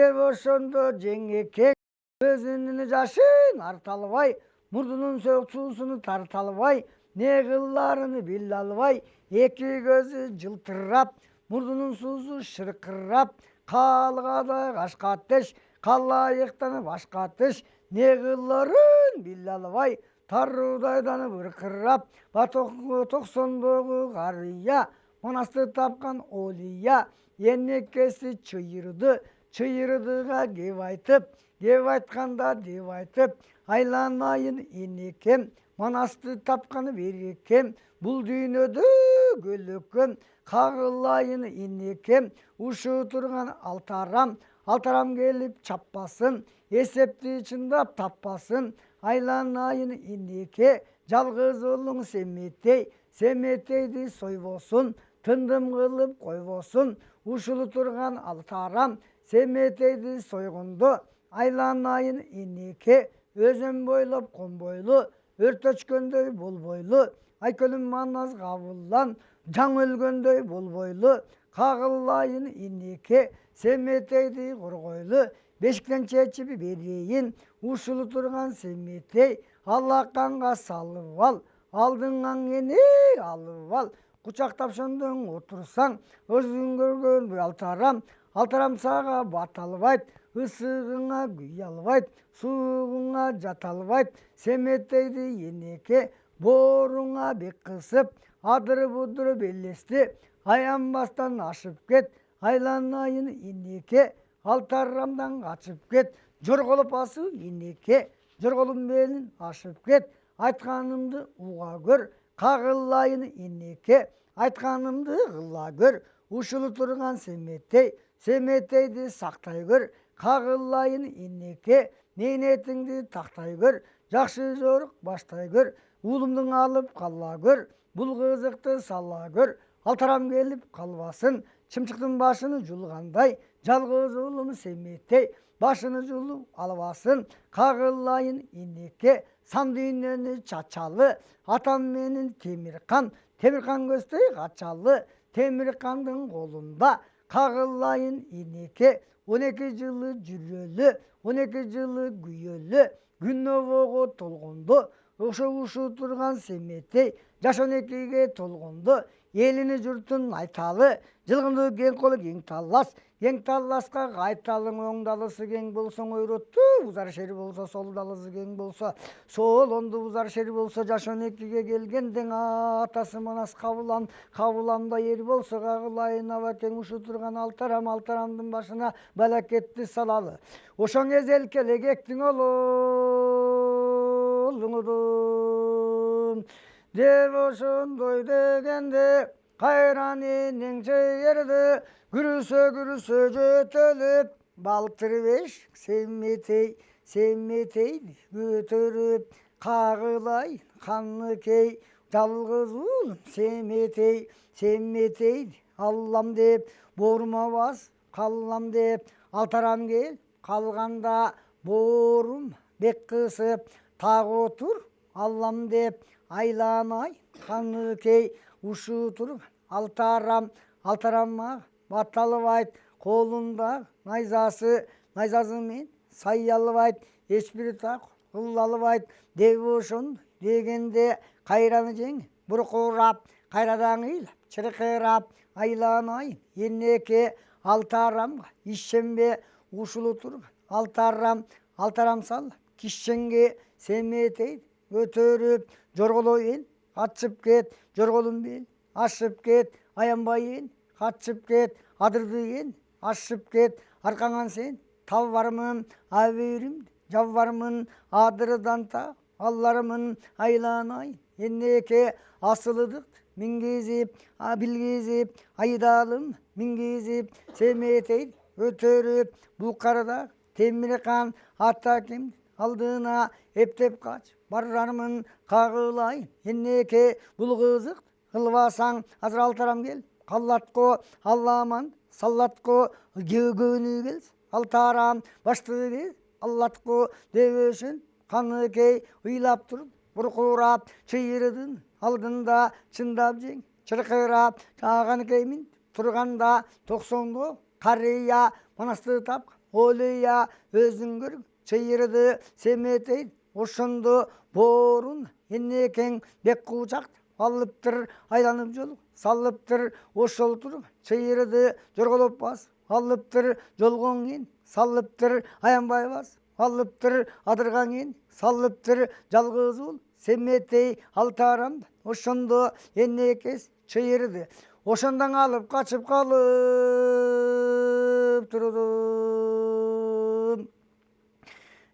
деп ошондо жеңеке көзүнүн жашын арта албай, мурдунун сөк суусуну тарта албай, не кылаарын биле албай, эки көзү жылтырап, мурдунун суусу шыркырап, калгадай кашка атеш, калайыктанып ашка атеш, не кылаарын биле албай, таруудайданып ыркырап, токсондогу карыя, манасты тапкан олия, энекеси чыйырдыга кеп айтып, кеп айтканда деп айтып, айланайын энекем, манасты тапкан берекем, бул дүйнөдө көлөкөм, кагылайын энекем, ушу турган алтарам, алтарам келип чаппасын, эсепти чындап таппасын, айланайын энеке, жалгыз улуң Семетей, Семетейди сойбосун, тындым кылып койбосун, ушулу турган алтарам, Семетейди сойгондо, айланайын энеке, өзөн бойлоп конбойлу, өртөчкөндөй болбойлу, айкөлүм манас кабылдан, жаң өлгөндөй болбойлу, кагылайын энеке, Семетейди коргойлу, бешиктен чечип берейин, ушулу турган Семетей, алаканга салып ал, алдыңан эне алып ал, кучактап шондоң отурсаң, өзүң көргөн алтарам, алтарам сага бата албайт, ысыгыңа күй албайт, суугуңа жата албайт, Семетейди энеке, бооруңа бек кысып, адыр будур белести, аянбастан ашып кет, айланайын энеке, алтарамдан качып кет, жорголоп асы энеке, жорголум белин ашып кет, айтканымды уга көр, кагылайын энеке, айтканымды кыла көр, ушулу турган Семетей, Семетейди сактай көр, кагылайын энеке, мээнетиңди тактай көр, жакшы жорук баштай көр, уулумдуң алып кала көр, бул кызыкты сала көр, алтарам келип калбасын, чымчыктын башын жулгандай, жалгыз уулум Семетей, башыны жулуп албасын, кагылайын энеке, сан дүйнөнү чачалы, атам менин Темиркан, Темиркан көздөй качалы, Темиркандын колунда, кагылайын энеке, 12 жылы жүрөлү, 12 жылы күйөлү, күнөбөгө толгондо, ушу турган Семетей, жаш 12ге толгондо, элини журтун айталы, жылгынды кең колу кең талласка кайталың, оң далысы кең болсоң ойротtu, узар шери болсо, сол далысы кең болсо, сол онду узар шери болсо, жаш 12ге келгенден атасы манас кабыламда эр болсо, кагылайын абакең, ушу турган алтарам, алтарамдын башына балакетти салалы. Ошоң эзелкеле кектиң олуңудун, деп ошондой дегенде, кайран энең чейерди, күрүсө жөтөлүп, балтыр беш Семетейди көтөрүп, кагылайын каныкей, жалгыз уулум Семетейди аллам деп, боорума бас каллам деп, алтарам кел калганда, боорум бек кысып, так отур аллам деп, айланайын каныкей, ушу турган алтарам, алтарамга бата албайт, колунда найзасы менен сай албайт, эч бир так кыла албайт, деп ошондой дегенде, кайраны жеңип буркурап, кайрадан ыйлап чыркырап, айланайын энеке, алтарамга ишенбе, ушулу турган алтарам салып, кишенге Семетейди көтөрүп, жорголой эл качып кет, жорголум бел ашып кет, аянбай эл качып кет, адырды эл ашып кет, аркаңан сен табармын, абийиримди жабармын, адырдан та алармын, айланайын энеке, асылыдыкты мингизип, билгизип, айдалым мингизип, Семетейди көтөрүп, бул карда Темиркан атакемдин алдына эптеп качып барармын, кагылайын энеке, бул кызыкты кылбасаң, азыр алтарам кел каллатко, алламан саллатко, көгөнү келсе, алтарам башты кел аллатко, деп өшүн каныкей ыйлап туруп, буркурап, чыйырдын алдында чындап жең чыркырап, каныкей минтип турганда, токсондо карыя манасты тапкан Oluya özün görüp çıyırdı semetey oşundu borun enneken bek kucak alıptır aylanıp jol sallıptır oşoltur çıyırdı jorgolup bas alıptır jolgoңен sallıptır аянбай бас алыптыр адыргаңен салыптыр жалгыз ул семетей алтарам ошондо энекес чыйырды ошондон алып качып калып турдум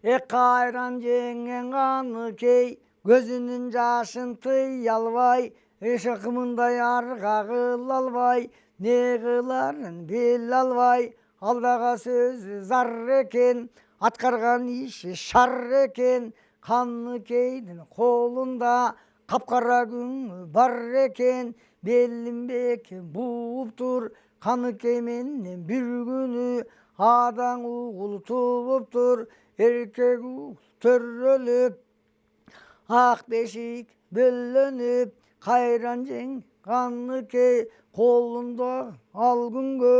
кайран жеңген каныкей көзүнүн жашын тый албай ышыкмындай арга кыла албай не кыларын биле албай алдага сөзү зар экен аткарган иши шар экен каныкейдин колунда капкара күңү бар экен белимбеки бууптур каныкей менен бир күнү адаң угул тууптур эркек угул төрөлүп ак бешик бөлөнүп кайран жең каныкей колунда ал күнгө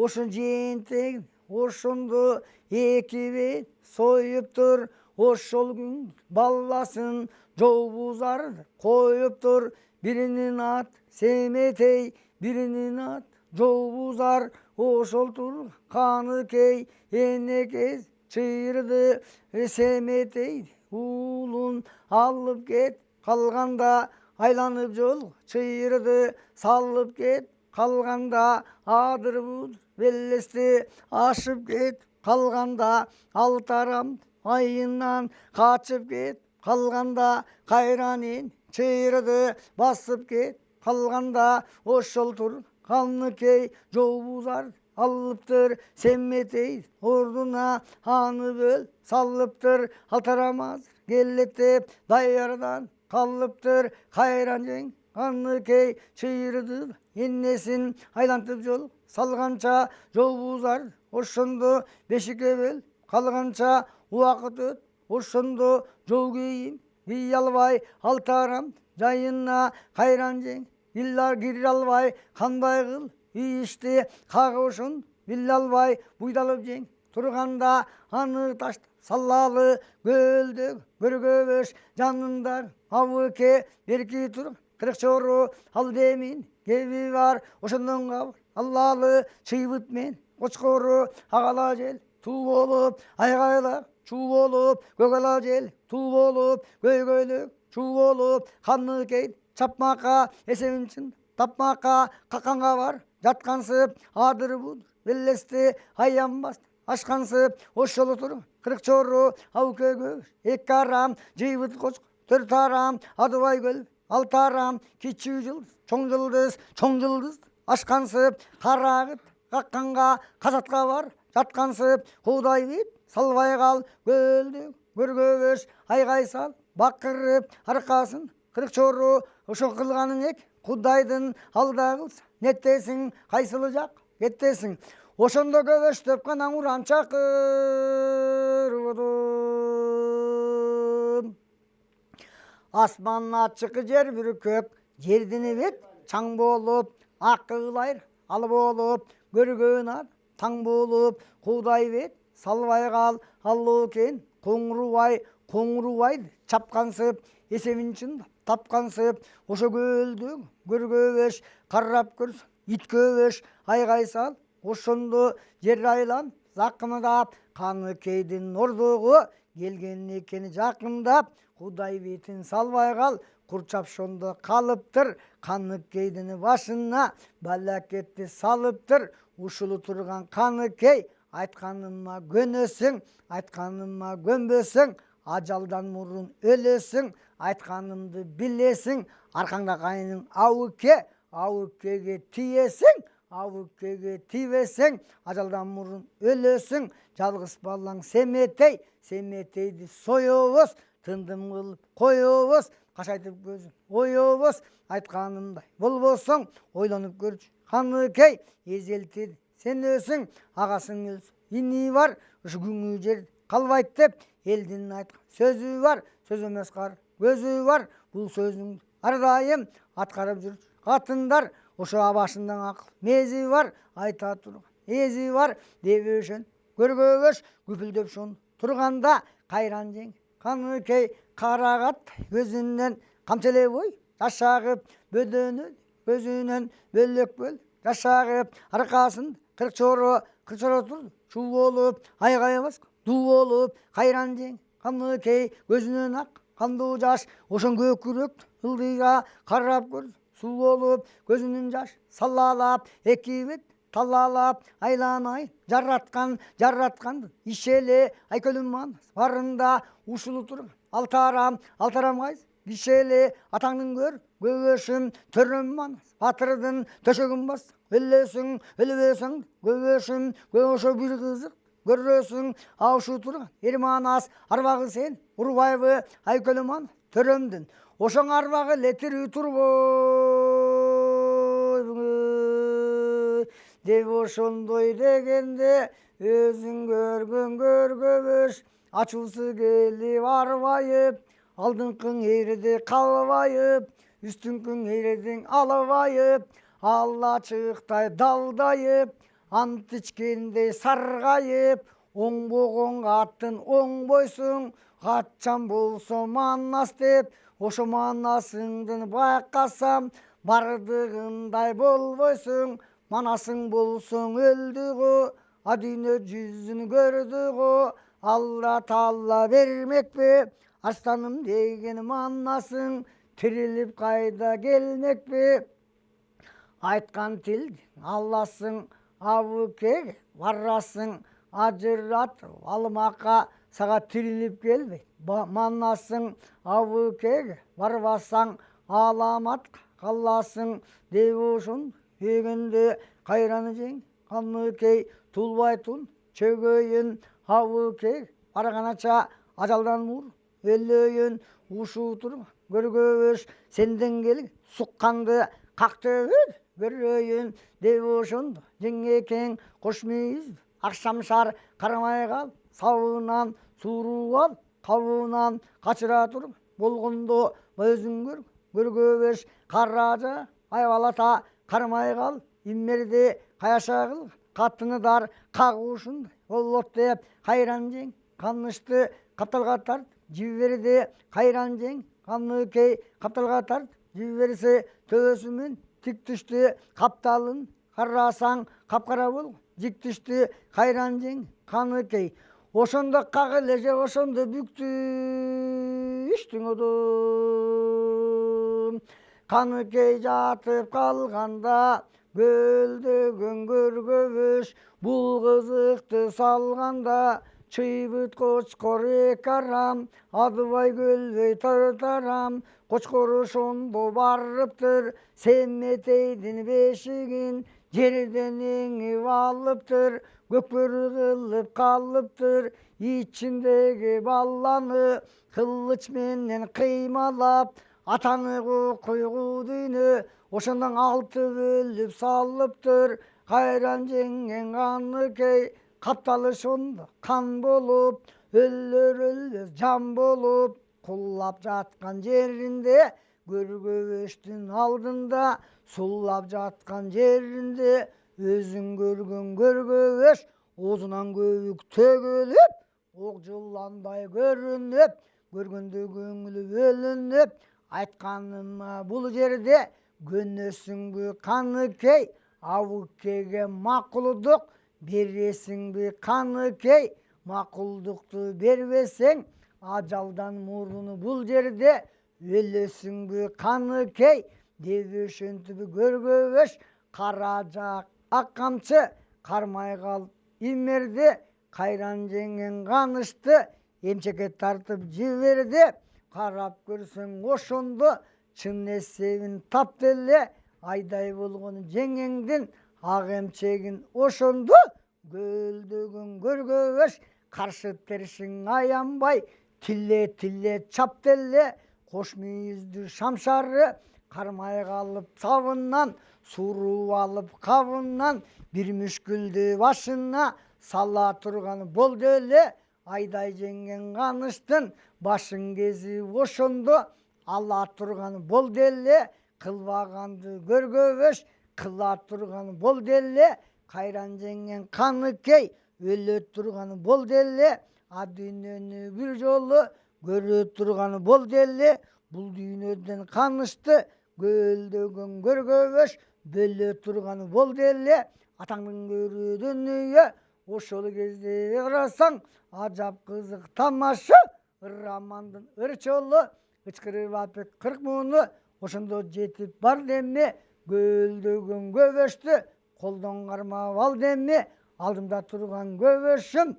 ошо жээнтек ошондо эки бет союптур ошол күн баласын жообузар коюптур биринин аты семетей биринин аты жообузар ошолтур каныкей энекес чыйырды семетей уулун алып кет калганда айланып жол чыйырды салып кет калганда адыр будур белести ашып кет калганда алтарам айынан качып кет калганда кайранын чыйырды басып кет калганда ошолтур каныкей жообузар алыптыр семетей ордуна аны бөл салыптыр алтарамаз келетеп даярдан калыптыр кайран жең каныкей чыйырды энесин айлантып жол салганча жообузар ошондо бешикке бөл калганча убакыт өт ошондо жол кийим кий албай алтарам жайына кайран жең кире албай кандай кыл ишти кагышын биле албай буйдалып жең турганда аны ташта саллалы көлдө көргөбөш жанында абыке берки тур кырык чору ал демин кеби бар ошондон кабыр аллалы чыйбыт мен кочкору агала жел туу болуп айгайлап чуу болуп көгала жел туу болуп көйгөйлөк чуу болуп каныкей чапмакка эсебин тапмакка какканга бар жаткансып адыр будур белести аянбас ашкансып ошоло тур кырык чору абыкөгө эки арам жыйбыт кочко төрт арам адыбай көл алты арам кичүү жылдыз чоң жылдыз ашкансып карагыт какканга казатка бар жаткансып куудай бит салбай кал көлдө көргөбөш айгай сал бакырып аркасын кырык чору ошо кылганың эк кудайдын алда кылса неттесиң кайсыл жак кеттесиң ошондо көбөштөп канаң уран чакырбыдым асман ачык жер бүркөк жердин бет чаң болуп ак кыылайыр ал болуп көргөн ат таң болуп куудай бет салбай кал алуу экен коңурубайды чапкансып эсебин чындап тапкансып ошо көлдө көргөбөш карап көрсөң ит көбөш айгай сал ошондо жер айланып закымдап каныкейдин ордогу келген экен жакындап кудай бетин салбай кал курчапшондо калыптыр каныкейдин башына балакетти салыптыр ушулу турган каныкей айтканыма көнөсүң айтканыма көнбөсөң ажалдан мурун өлөсүң айтканымды билесиң аркаңда кайның абыкеге тиесиң абыкеге тийбесең ажалдан мурун өлөсүң жалгыз балаң семетейди соёбуз тындым кылып коёбуз кашайтып көзүн оёбуз айтканымдай болбосоң ойлонуп көрчү каныкей эзелтиди сен өсүң агасың өлсө ини бар ушу күңүү жер калбайт деп элдин айткан сөзү бар сөз эмес кар көзү бар бул сөзүң ар дайым аткарып жүрчү катындар ошо башында акыл мези бар айта турган эзи бар деп өшөн көргөбөш күпүлдөп шун турганда кайран жең каныкей карагат көзүнөн камчелеп ой жаш агып бөдөнү көзүнөн бөлөк бөл жаш агып аркасын кырк чоро тур чуу болуп айгайбас дуу болуп кайран жең каныкей көзүнөн ак кандуу жаш ошон көкүрөк ылдыйга карап көр суу болуп көзүнүн жаш салалап эки бет талалап айланай жараткан ишеле айкөлүм манас барында ушулу турган алтарам кайсы кишеле атаңдын көбөшүн төрөм манас батырдын төшөгүн бас өлөбөсүң көбөшүн ошо бир кызык көрөсүң аушу турган эр манас арбагы сен урбайбы айкөлүм манас төрөмдүн ошоң арбагы эле тирүү турбойбу деп ошондой дегенде өзүң көргөн көргөбөш ачуусу келип арбайып алдыңкың эриди калбайып үстүңкүң эридиң албайып алачыктай далдайып ант ичкендей саргайып оңбогон аттын оңбойсуң качан болсо манас деп ошо манасыңдын байкасам бардыгындай болбойсуң манасың болсоң өлдү го а дүйнө жүзүн көрдү го алла таала бермекпи арстаным деген манасың тирилип кайда келмекпи айткан тилди аласың абыкеге барасың ажыратып алмакка сага тирилип келбейт манасың абыкеге барбасаң аламатка каласың деп ошондо дегенде кайран жең каныкей тулбайтун чөгөйүн абыкеге барганача ажалдан мурун өлөйүн ушуу турган көргөбөш сенден келген сукканды кактөбөдү көрөйүн деп ошондо жеңекең кош мүйүздү акшамшар кармай калып сабынан suurуп алып кабынан качыра турган болгондо өзүң көргөбөш каража айбалата кармай калып иммерди каяша кылган катыны дар кагуушундай болот деп кайран жең канычты капталга тартып жиберди кайран жең каныкей капталга тартып жиберсе төбөсү тик түштү капталын карасаң капкара болгон жик түштү кайран жең каныкей ошондо как эле же ошондо бүктү үстүң одом каныкей жатып калганда көлдөгөн көргөбөш бул кызыкты салганда чыйбыт кочкор эки арам адыбай көлбөй тартарам кочкор ошондо барыптыр семетейдин бешигин жерден эңип алыптыр көкбөрү кылып калыптыр ичиндеги баланы кылыч менен кыймалап атаны койгу дүйнө ошондон алты бөлүп салыптыр кайран жеңген каныкей капталы ошондо кан болуп өлөр жан болуп кулап жаткан жеринде көргөбөштүн алдында суллап жаткан жеринде өзүң көргөн көргөбөш оозунан көбүк төгүлүп ок жыландай көрүнүп көргөндө көңүлү бөлүнүп айтканыма бул жерде көнөсүңбү каныкей абыкеге макулдук бересиңби каныкей макулдукту бербесең ажалдан мурун бул жерде өлөсүңбү каныкей деп ошентип көргөбөш кара жак ак камчы кармай калып имерди кайран жеңген канычты эмчекке тартып жиберди карап көрсөң ошондо чын эсебин таптı эле айдай болгон жеңеңдин ак эмчегин ошондо көлдөгөн көргөбөш каршы теришиң аянбай тиле чапты эле кош мүйүздүү шамшары кармай калып сабынан suurуп алып кабынан бир мүшкүлдү башына сала турган болду эле айдай жеңген канычтын башын кезип ошондо ала турган болду эле кылбаганды көргөбөш кыла турган болду эле кайран жеңген каныкей өлө турганы бол деле, а дүйнөнү бир жолу көрө турганы бол деле. Бул дүйнөдөн канышты көлдөгөн көргөбөш, бөлө турганы бол деле. Атаңдын көрүү дүнүйө, ошол кезде карасаң, ажап кызык тамаша. Ыррамандын ырчолу, ычкырып апек 40 муну, ошондо жетип бар деме. Көлдөгөн көбөштү колдон кармап ал деме. Алдымда турган көбөшүм,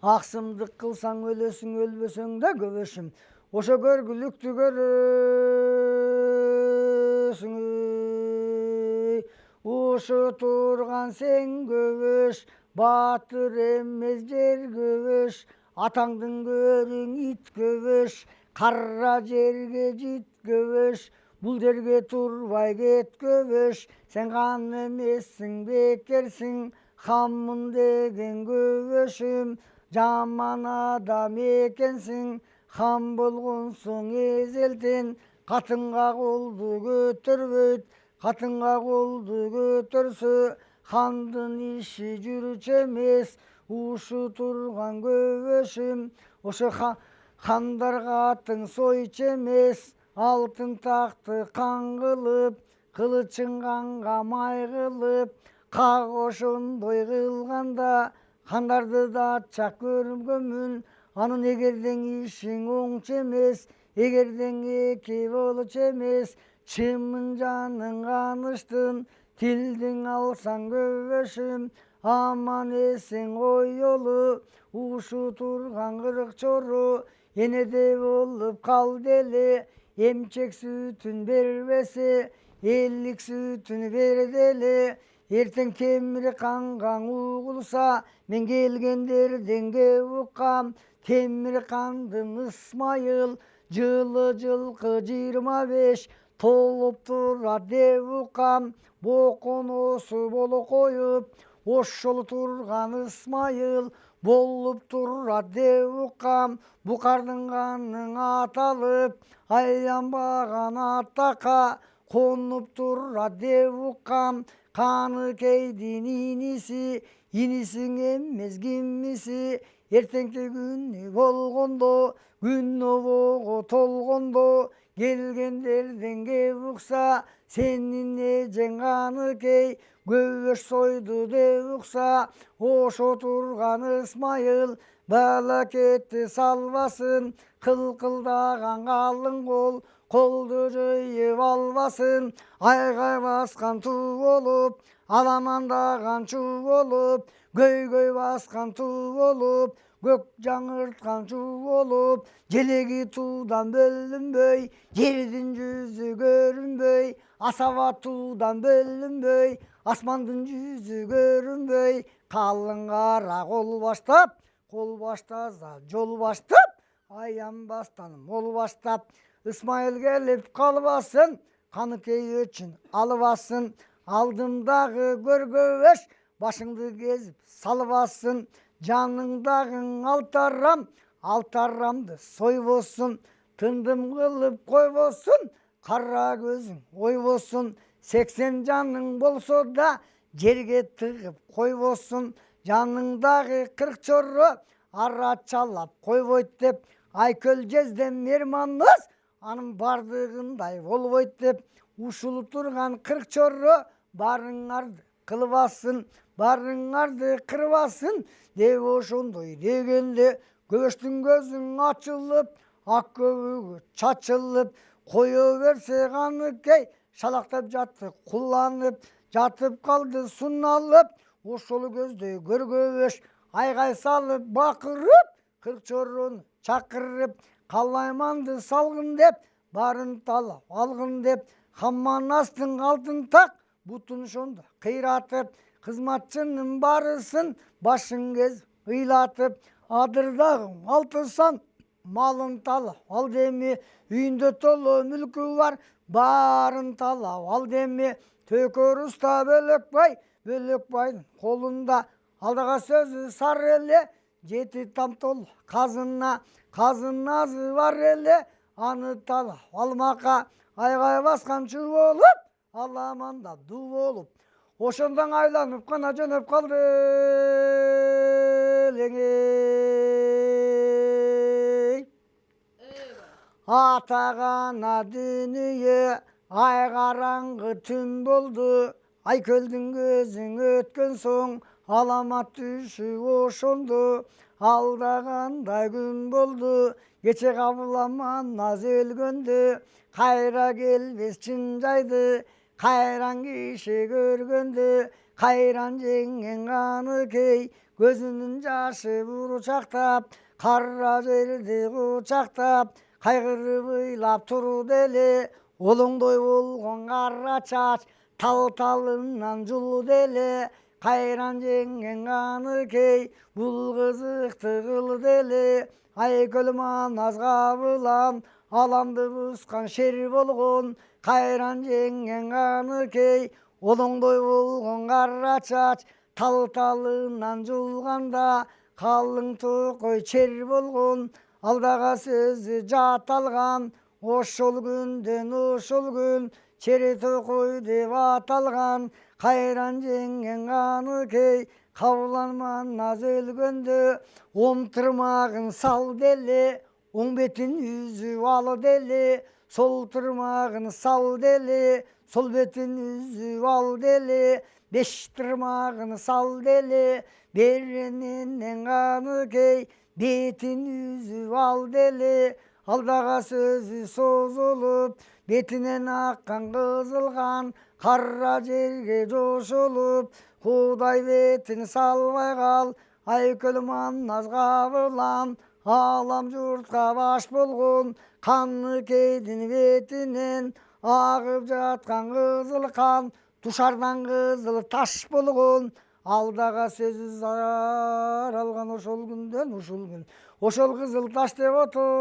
аксымдык кылсаң өлөсүң, өлбөсөң да көбөшүм. Ошо көргүлүктү көрөсүң, ошо турган сен көбөш, баатыр эмес жер көбөш. Атаңдын көрүң ит көбөш, кара жерге жит көбөш. Бул жерге турбай кет көбөш, сен кан эмессиң, бекерсиң, хаммын деген көбөшүм. Жаман адам экенсиң, хам болгонсуң эзелтен. Катынга колду көтөрбөйт, катынга колду көтөрсө, хандын иши жүрчү эмес. Ушу турган көбөшүм, ошо хандарга атың сойчу эмес. Алтын такты кан кылып, кылычын канга май кылып, как ошондой кылганда хандарды да чак көргөмүн. Анын эгердең ишиң оңчу эмес, эгердең эки болчу эмес, чымын жаның каныштын, тилдиң алсаң көбөшүм. Аман эсең оёлу, ушу турган 40 чору, энеде болуп кал деле. Эмчек сүтүн бербесе, элlik сүтүн бер деле. Эртең темир кангаң угулса, мен келгендерден кеп уккам. Темир кандым Ысмайыл, жылы жылкы 25 толуп турат деп уккам. Боконосу боло коюп, ошол турган Ысмайыл болуп турат деп уккам. Букардын канын аталып, аянбаган атака конуп турат деп уккам. Каныкейдин иниси, инисиң эмес кимиси. Эртеңки күнү болгондо, күн обого толгондо, келгендерден кеп укса, сенин эжең Каныкей көбөш сойду деп укса. Ошо турган Ысмайыл балакетти салбасын, кылкылдаган калың кол колду жыйып албасын. Айгай баскан туу болуп, аламандаган чуу болуп, көйгөй баскан туу болуп, көк жаңырткан чуу болуп, желеги туудан бөлүнбөй, жердин жүзү көрүнбөй. Асаба туудан бөлүнбөй, асмандын жүзү көрүнбөй. Калың кара кол баштаса жол баштап, аянбастан мол баштап. Ысмайыл келип калбасын, Каныкей өчүн албасын. Алдымдагы көргөбөш, башыңды кезип салбасын. Жаныңдагың алтарам, алтарамды сойбосун. Тындым кылып койбосун, кара көзүң ойбосун. 80 жаның болсо да жерге тыгып койбосун. Жаныңдагы 40 чорро ара чалап койбойт деп. Айкөл жезден мейманыбыз, анын бардыгындай болбойт деп. Ушулуп турган 40 чорро барыңарды кылбасын, барыңарды кырбасын деп ошондой дегенде, көбөштүн көзүң ачылып, ак көбүгү чачылып, кое берсе Каныкей шалактап жатты кулланып. Жатып калды суналып, ошол көздөй көргөбөш айгай салып бакырып, 40 чоррону чакырып. Калайманды салгын деп, барын талап алгын деп. Хамманастын алтын так бутун ошондо кыйратып, кызматчынын барысын башын кезип ыйлатып. Адырдагы 6 сан малын талап ал деме, үйүндө толо мүлкү бар, барын талап ал деме. Төкөр уста Бөлөкбай, Бөлөкбайдын колунда алдага сөзү сар эле. 7 там толу казына, казынасы бар эле, аны талап алмакка. Айгай баскан чуу болуп, аламанда дуу болуп, ошондон айланып гана жөнөп калды элеңей. Атагана дүнүйө ай караңгы түн болду, Айкөлдүн көзүң өткөн соң аламат түшүп ошондо. Алдагандай күн болду, кече кабыламан наз өлгөндө, кайра келбес чын жайды, кайран киши көргөндө. Кайран жеңген каныкей, көзүнүн жашы бурчактап, кара жерди кучактап, кайгырып ыйлап турду эле. Олоңдой болгон кара чач тал-талынан жулду эле. Кайран жеңген каныкей, бул кызыкты кылды эле. Айкөл манас кабылан, аламды бускан шер болгон. Кайран жеңген каныкей, олоңдой болгон кара чач тал-талынан жулганда, калың токой чер болгон. Алдага сөзү жаталган, ошол күндөн ошол күн чери токой деп аталган. Кайран жеңген каныкей, кабылан наз өлгөндө, оң тырмагын салды эле, оң бетин үзүп алды эле. Сол тырмагын салды эле, сол бетин үзүп алды эле. Беш тырмагын салды эле, беренен каныкей, бетин үзүп алды эле. Алдага сөзү созулуп, бетинен аккан кызыл кан кара жерге жошулуп. Кудай бетин салбай кал, Айкөл манас кабылан, алам журтка баш болгон. Каныкейдин бетинен агып жаткан кызыл кан, тушардан кызыл таш болгон. Алдага сөзү зар алган ошол күндөн ушул күн, ошол кызыл таш деп аталган.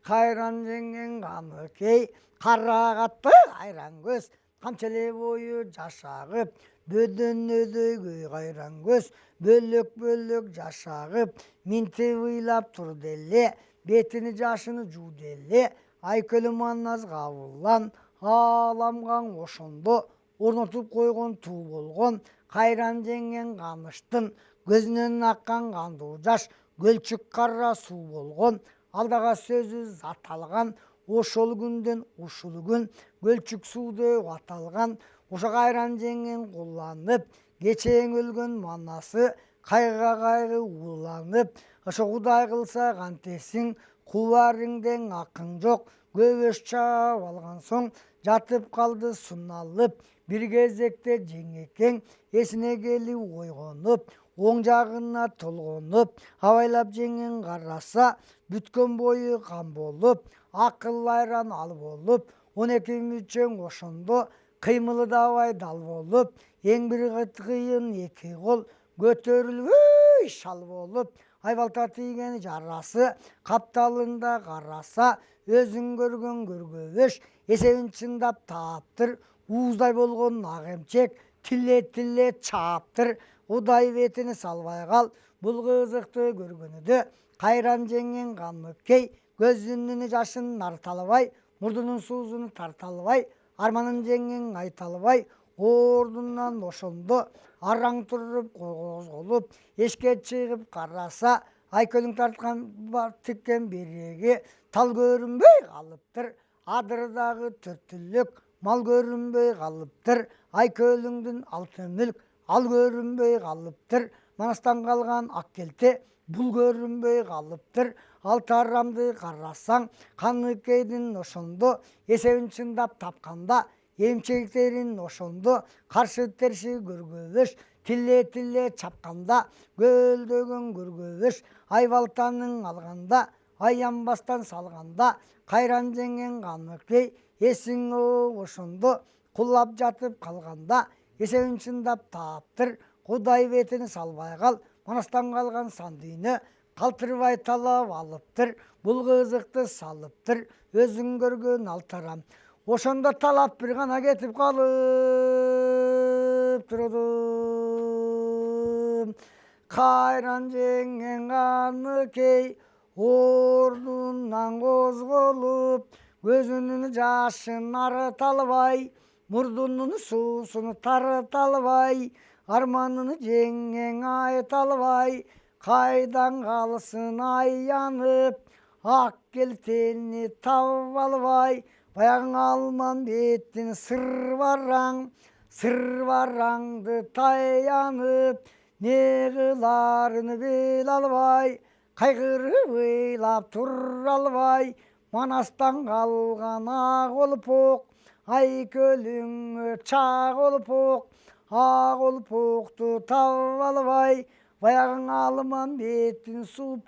Кайран жеңген каныкей, кара катты кайран көз, камчеле бою жаш агып, бөдөнөдөйгөй кайран көз, бөлөк-бөлөк жаш агып, минтип ыйлап турду эле, бетини жашын жууду эле. Айкөл манас кабылан, аламган ошондо орнотуп койгон туу болгон. Кайран жеңген камыштын көзүнөн аккан кандуу жаш көлчүк кара суу болгон. Алдага сөзү заталган, ошол күндөн ушул күн көлчүк суу деп аталган. Ошо кайран жеңген кулланып, кечең өлгөн манасы кайгыга кайгы ууланып. Ошо Кудай кылса кантесиң, кубарыңден акың жок. Көбөш чаап алган соң жатып калды суналып. Бир кезекте жеңекең эсине келип ойгонуп, оң жагына толгонуп. Абайлап жеңген караса, бүткөн бою кан болуп, акыл айран ал болуп. 12 мүчөң ошондо кыймылы да абайдал болуп. Эң бир кыйын эки кол көтөрүлбөй шал болуп. Айбалта тийген жарасы капталында караса, өзүң көргөн көргөбөш эсебин чындап таптыр. Ууздай болгон ак эмчек тиле чаптыр. Кудай бетини салбай кал, бул кызыкты көргөнүдө. Кайран жеңген каныкей, көзүнүн жашын нарта албай, мурдунун суусун тарта албай, арманын жеңген айта албай. Ордунан ошондо араң туруп козголуп, эшикке чыгып караса, Айкөлүң тарткан тиккен береги тал көрүнбөй калыптыр. Адырдагы төрттүлүк мал көрүнбөй калыптыр. Айкөлүңдүн алтын мүлк ал көрүнбөй калыптыр. Манастан калган ак келте бул көрүнбөй калыптыр. Алтарамды карасаң, каныкейдин ошондо эсебин чындап тапканда, эмчектерин ошондо каршы терши көргөбөш тиле чапканда, көлдөгөн көргөбөш айбалтанын алганда, аянбастан салганда. Кайран жеңген каныкей эсиң ошондо кулап жатып калганда, эсебин чындап таптыр. Кудай бетини салбай кал, манастан калган сан дүйнө калтырбай талап алыптыр. Бул кызыкты салыптыр, өзүң көргөн алтарам. Ошондо талап бир гана кетип калып турдум. Кайран жеңген каныкей ордунан козголуп, Gözünün жашын арыта албай, мурдунун суусун тарыта албай, арманын жеңең айта албай, кайдан калсын аянып, ак келтени таап албай, баягы Алмамбеттин сыр бараңды таянып, не кыларын биле албай, кайгырып ыйлап тура албай, Манастан калган ак олпок, айкөлүңө чак олпок, ак олпокту таап албай, баягы Алмамбеттин суп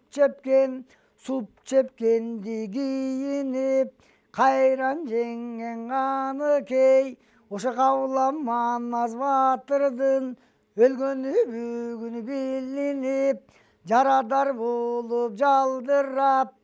чепкенди кийинип, кайран жеңең аныкей, ошо кабылам Манас батырдын өлгөнү бүгүн билинип, жарадар болуп жалдырап,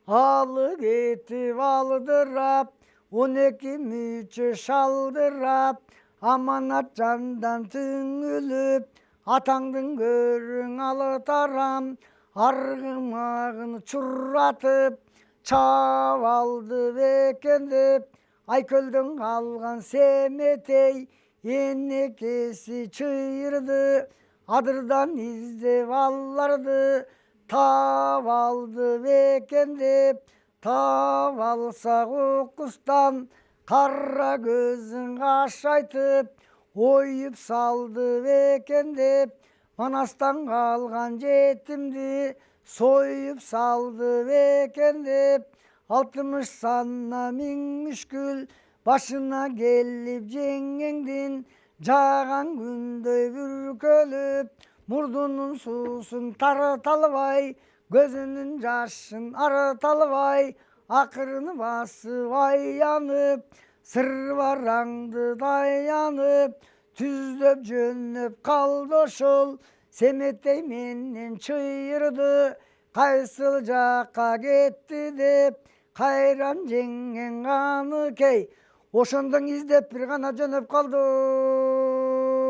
алы кетип алдырап, 12 мүчө шалдырап, аманат жандан түңүлүп, атаңдын көрүң алытарам, аргымагын чуратып, чаап алды бекен деп, айкөлдөн калган семетей, энекеси чыйырды, адырдан издеп алларды, таап алды бекен деп, таап алса кукустан, кара көзүн кашайтып, оюп салды бекен деп, Манастан калган жетимди союп салды бекен деп, 60 санна миң мүшкүл башына келип жеңеңдин, жааган күндөй бүркөлүп, мурдунун суусун тарыта албай, көзүнүн жашын арыта албай, акырын басып аянып, сыр бараңды таянып, түздөп жөнөп калды ошол, семетей менен чыйырды, кайсыл жакка кетти деп, кайран жеңең аныкей, ошондон издеп бир гана жөнөп калды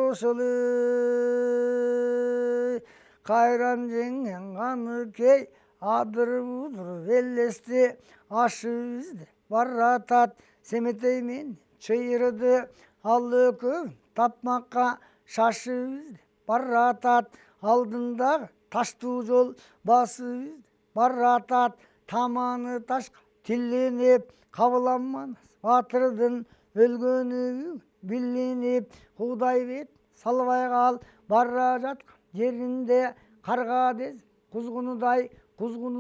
ошол. Кайран жеңең аныкей, адыр-будыр белести, ашы изде баратат, семетей менен чыйырды, ал экөө тапмакка шашып изде баратат, алдындагы таштуу жол басып изде баратат, таманы ташка тилинип, кабылам Манас батырдын өлгөнү билинип, Кудайбек салбай кал бара жаткан жеринде, карга дез кузгуну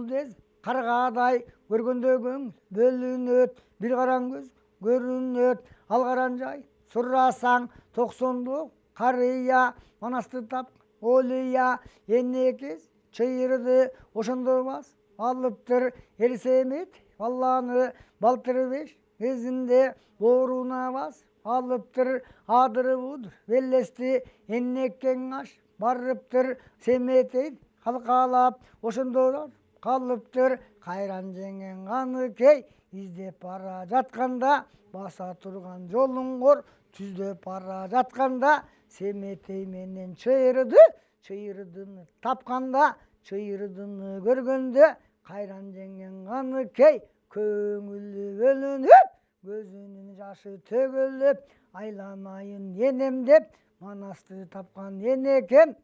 дез каргадай, көргөндө көңүл бөлүнөт, бир караң көз көрүнөт, ал каран жай сурасаң 90 карыя, Манасты тапкан олуя, энекес чыйырды, ошондо бас алыптыр эл семет, баланы балтыр беш кезинде, бооруна бас алыптыр, адыры-будыр белести, энекең аш барыптыр, семетей калкалап, ошондо калыптыр, кайран жеңең аныкей, издеп бара жатканда, баса турган жолуңор, түздөп бара жатканда, семетей менен чыйырдыны тапканда, чыйырдыны көргөндө, кайран жеңең аныкей, көңүлү бөлүнүп, көзүнүн жашы төгүлүп, айланайын энем деп, Манасты тапкан энекем.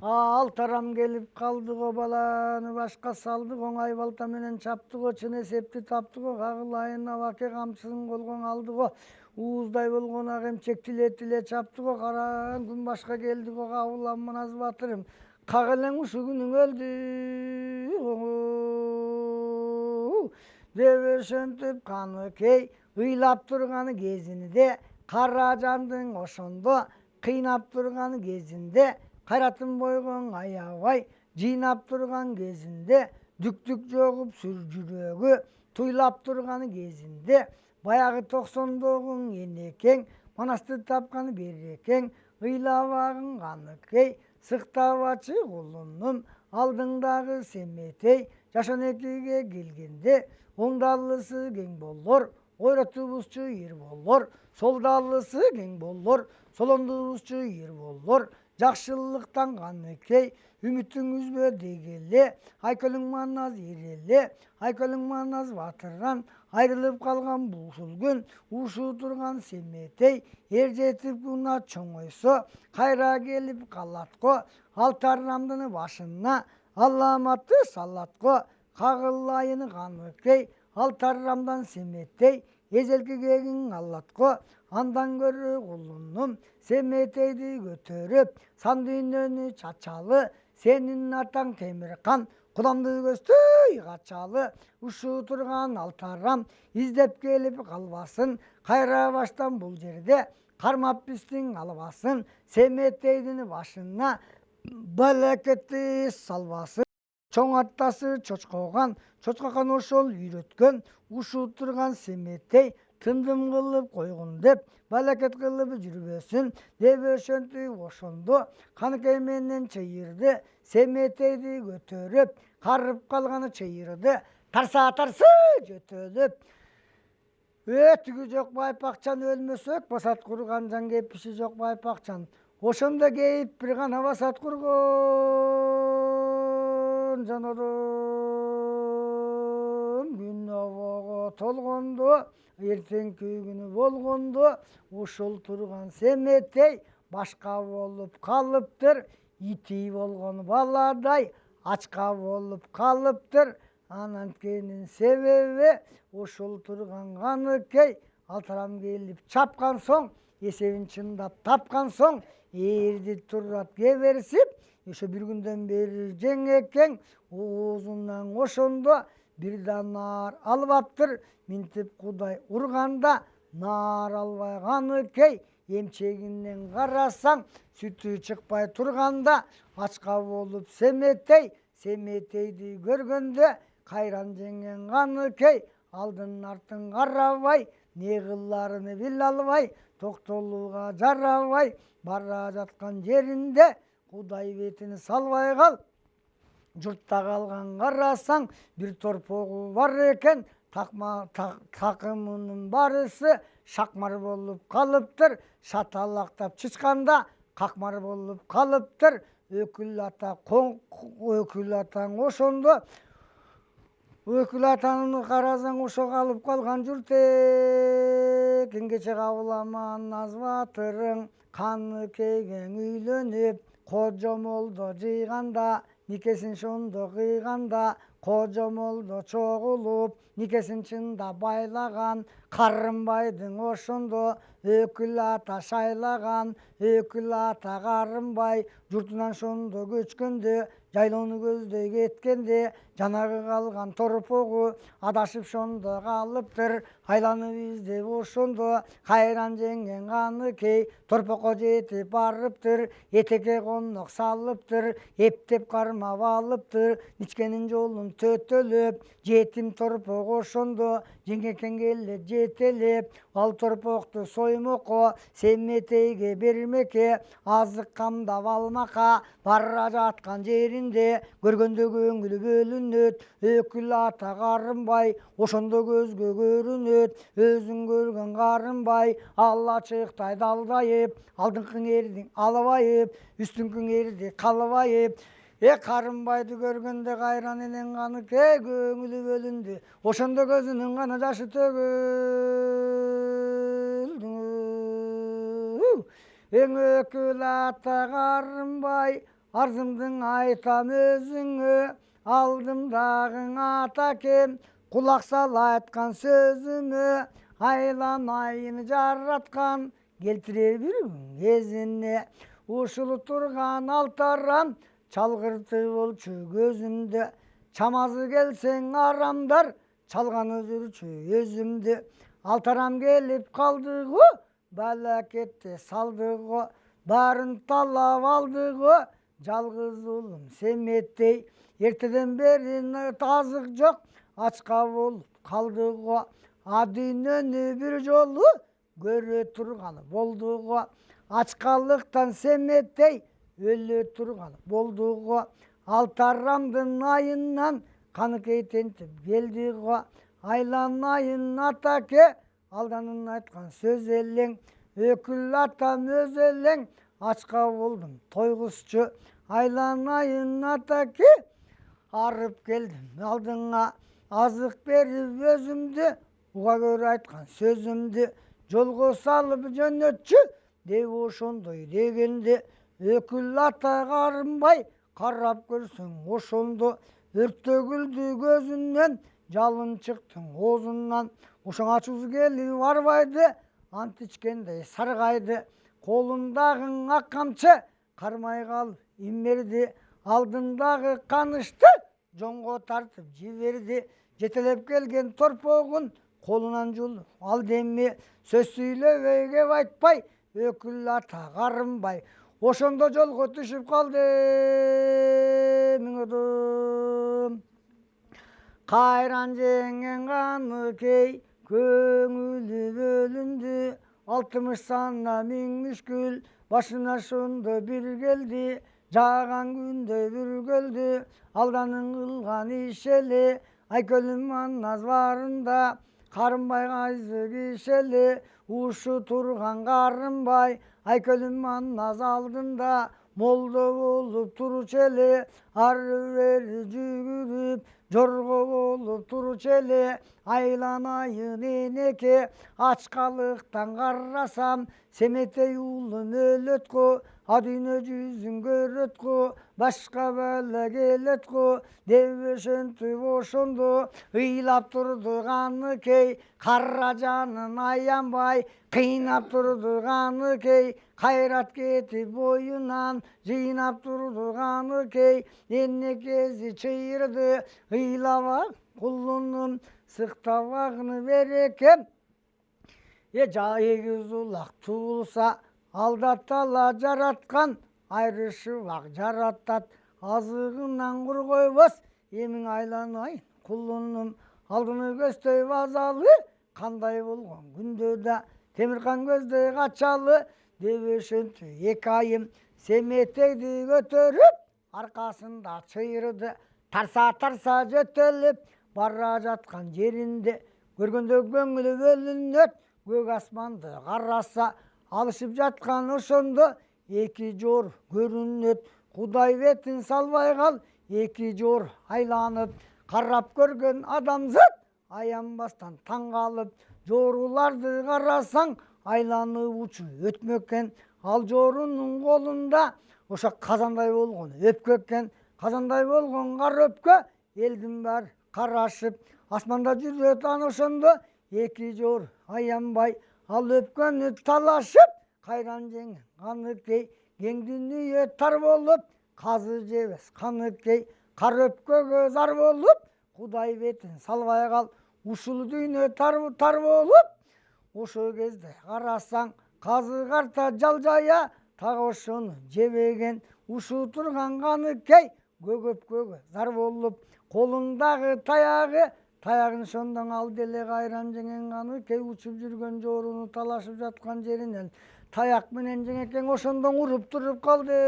Ал тарам келип калды го, баланы башка салды го, оңай балта менен чапты го, чын эсепти тапты го, кагылайын абаке камчысын колгон алды го, ууздай болгон ак эмчек тиле чапты го, караң күн башка келди го, кабылам Манас батырым, как элең ушул күнүң өлдү деп ошентип каныкей ыйлап турган кезинде, кара жандың ошондо кыйнап турган кезинде, кайратын бойгон аябай жыйнап турган кезинде, дүктүк жогуп сүр жүрөгү туйлап турган кезинде, баягы 90-догу энекең, Манасты тапкан берекең, ыйлабагың каныкей, сыктабачы кулунум, алдыңдагы семетей, жаш 12-ге келгенде, оңдалысы кең болор, ойротубузчу ир болор, солдалысы кең болор, солондубузчу ир болор, жакшылыктан каныкей, Үмітің үзбе дегеле, айкөлің манназ ереле, айкөлің манназ батыран, айрылып қалған бұл күн, ушу тұрған семетей, ер жетіп күна чоңойсо, қайра келіп қалатқо, алтаррамдыны башына, Алламатты салатқо, қағылайыны қаныкей, алтаррамдан семетей, езелкі кегін аллатқо, андан көрі құлыным, семетейді көтеріп, сандүйнені чачалы, сенің атаң темірқан, құдамды көсті қачалы, ұшу тұрған алтарам, издеп келіп қалбасын, қайра баштан бұл жерде, қармап біздің албасын, семетейдің башына, бәләкетті салбасын. Чоң аттасы чочқоған, чочқақан ошол үйреткен, ұшу тұрған семетей, тындым қылып қойғын деп, бәләкет қылып жүрбесін, деп өшөнті ошонды, қаныкей менен чейірді, семетейді көтеріп, қарып қалғаны чейірді, тарса жөтөліп. Өтігі жоқ байпақчан өлмөсөк, басат құрған жан кепіші жоқ байпақчан. Ошонда кейіп бір ғана басат құрған жанадым. Күн аваға толғанды, ертең күйгіні болғанды, ошол тұрған семетей башқа болып қалыптыр. Ити болған баладай, ачқа болып қалыптыр. Ананткенин себеби ошол турган Каныкей алтарам келип чапкан соң, эсебин чындап тапкан соң, ээрди турат кеберсип, ошо бир күндөн бери жеңекең оозунан ошондо бир да наар албаптыр. Минтип Кудай урганда наар албай Каныкей, эмчегинен карасаң сүтү чыкпай турганда ачка болуп семетей, семетейди көргөндө кайран жеңген Каныкей алдын артын карабай, не кылларын биле албай, токтолууга жарабай, бара жаткан жеринде Кудай бетин салбай кал. Журтта калган карасаң бир торпогу бар экен, такымынын барысы шакмар болуп калыптыр. Шаталактап чычканда какмар болуп калыптыр. Өкүл атаң ошондо, өкүл атаны карасаң ошо калып калган журтек. Кеңгече кабыламан наз батырың, Каныкейге үйлөнүп, кожомолдо жыйганда, никесин шондо кыйганда, кожомолдо чогулуп, никесин чында байлаган, Карымбайдың ошондо өкүл ата шайлаган, өкүл ата Карымбай журтунан шондо көчкөндө, жайлоону көздөй кеткенде, жанагы калган торпогу адашып шондо калыптыр. Айланып издеп ошондо кайран жеңген Каныкей торпокко жетип барыптыр. Этекке конок салыптыр, эптеп кармап алыптыр. Ичкенин жолун төтөлөп, жетим торпок ошондо жеңекең келе жетелеп, ал торпокту соймокко, семетейге бермекке, азык камдап алмакка, бара жаткан жеринде көргөндө көңүлү бөлүнөт. Өкүл ата Карымбай ошондо көзгө көрүнөт. Өзүң көргөн Карымбай ал ачыктай далдайып, алдыңкың эрдиң албайып, үстүңкүң эрди калбайып. Карымбайды көргөндө кайран элен Каныкей көңүлү бөлүндү. Ошондо көзүнүн гана жашы төгүлдү. Эң өкүл ата Карымбай, арзымдың айтам өзүңө, алдымдагың ата кем, кулак сал айткан сөзүмө, айланайын жараткан, келтире бир кезине. Ушул турган алтарам, чалгырты болчу көзүмдө, чамазы келсең арамдар, чалганы жүрчү өзүмдү. Алтарам келип калдыгы, балакетти салдыгы, баарын талап алдыгы, жалгыз улум семетей. Эртеден бери азык жок, ачка болуп калдыгы, дүйнөнү бир жолу көрө турганы болдугу. Ачкалыктан семетей өлө турган болдугу. Алтарамдын айынан Каныкей тентип келдиго. Айланайын атаке, алданын айткан сөз элең. Өкүл атам өз элең, ачка болдум тойгузчу. айланайын атаке. Арып келдім алдыңа, азық беріп өзімді, уға көрі айтқан сөзімді, жолға салып жөнөтчү, деп ошондой дегенде, өкіл ата қарынбай, қарап көрсің ошондо, өрттөгүлдү көзүнөн, жалын чыктың оозунан, ошоң ачуусу келип барбайды, ант ичкендей саргайды, колундагы ак камчы кармай калып иммерди, алдындагы канычты жоңго тартып жиберди, жетелеп келген торпогун колунан жулуп алды эми, сөз сүйлөбөй кеп айтпай, өкүл ата карынбай, ошондо жолго түшүп калды. Миңодум кайран жеңген Каныкей, көңүлү бөлүндү, 60 сана миң мүшкүл, башына ошондо бир келди, жааган күндө бир көлдү, алданын кылган иш эле, Айкөлүн Маннас барында, Карынбай кайсы кишели, ушу турган Карынбай, Айкөлүн Маннас алдында, молдо болуп турчу эле, ары бери жүгүрүп, жорго болуп турчу эле, айланайын энеке, ачкалыктан карасам, Семетей уулум өлөт го, адүйнө жүзүн көрөт го, башка бала келет го, деп ошентип ошондо, ыйлап турду Каныкей, кара жанын аянбай, кыйнап турду Каныкей, кайрат кетип боюнан, жыйнап турду Каныкей, энекеси чыйырды, ыйлабак кулунум, сыктабагын берекем, эгиз улак туулса, алдатала жараткан, айрышыбак жаратат, азыгынан кур койбос, эмиң айланайын кулунум, алдыны көздөй базалы, кандай болгон күндө да, темиркан көздөй качалы, деп ошентип эки айым Семетейди көтөрүп, аркасында чыйырды, тарса жөтөлүп, бара жаткан жеринде, көргөндө көңүлү бөлүнөт, көк асманды караса, алышып жаткан ошондо, эки жор көрүнөт, Кудай бетин салбай кал, эки жор айланып, карап көргөн адамзат, аянбастан таң калып, жоруларды карасаң, айланып учуп өтмөк экен, ал жорунун колунда, ошо казандай болгон өпкө экен, казандай болгон кара өпкө, элдин баары карашып, асманда жүрөт ана ошондо, эки жор аянбай, ал өпкөнү талашып, кайран жеңген Каныкей, кең дүнүйө тар болуп, казы жебес Каныкей, кара өпкөгө зар болуп, Кудай бетин салбай кал, ушул дүйнө тар болуп, ошол кезде карасаң, казы карта жалжая, так ошону жебеген, ушу турган Каныкей, көк өпкөгө зар болуп, колундагы таягын ошондон алды эле, кайран жеңген Каныкей, учуп жүргөн жоруну талашып жаткан жеринен таяк менен жеңекең ошондон уруп туруп калды.